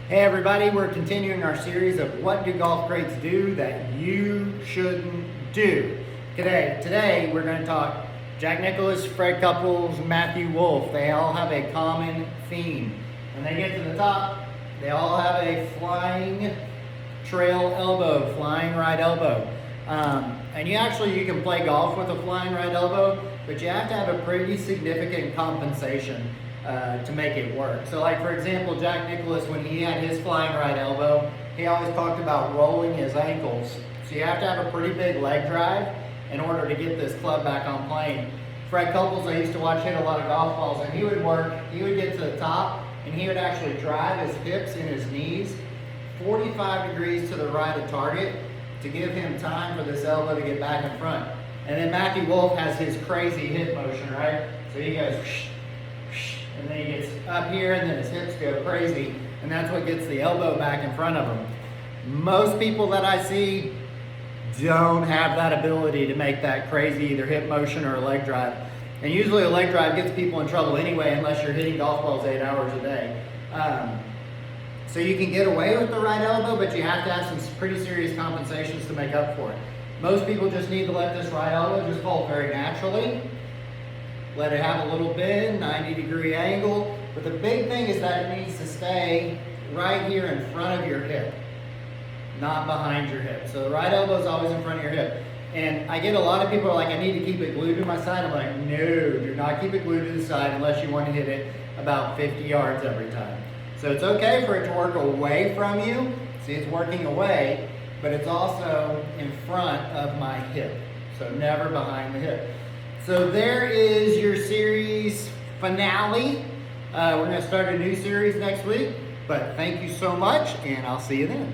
Hey everybody, we're continuing our series of what do golf greats do that you shouldn't do. Today we're going to talk Jack Nicklaus, Fred Couples, Matthew Wolff. They all have a common theme. When they get to the top, they all have a flying trail elbow, flying right elbow. And you can play golf with a flying right elbow, but you have to have a pretty significant compensation to make it work. So like for example, Jack Nicklaus, when he had his flying right elbow, he always talked about rolling his ankles. So you have to have a pretty big leg drive in order to get this club back on plane. Fred Couples, I used to watch hit a lot of golf balls, and he would get to the top, and he would actually drive his hips and his knees 45 degrees to the right of target to give him time for this elbow to get back in front. And then Matthew Wolff has his crazy hip motion, right? So he goes whoosh, whoosh, and then he gets up here, and then his hips go crazy, and that's what gets the elbow back in front of him. Most people that I see don't have that ability to make that crazy either hip motion or a leg drive. And usually a leg drive gets people in trouble anyway, unless you're hitting golf balls 8 hours a day. So you can get away with the right elbow, but you have to have some pretty serious compensations to make up for it. Most people just need to let this right elbow just fold very naturally. Let it have a little bend, 90-degree angle. But the big thing is that it needs to stay right here in front of your hip, not behind your hip. So the right elbow is always in front of your hip. And I get a lot of people are like, I need to keep it glued to my side. I'm like, no, do not keep it glued to the side unless you want to hit it about 50 yards every time. So it's okay for it to work away from you. See, it's working away, but it's also in front of my hip. So never behind the hip. So there is your series finale. We're going to start a new series next week, but thank you so much, and I'll see you then.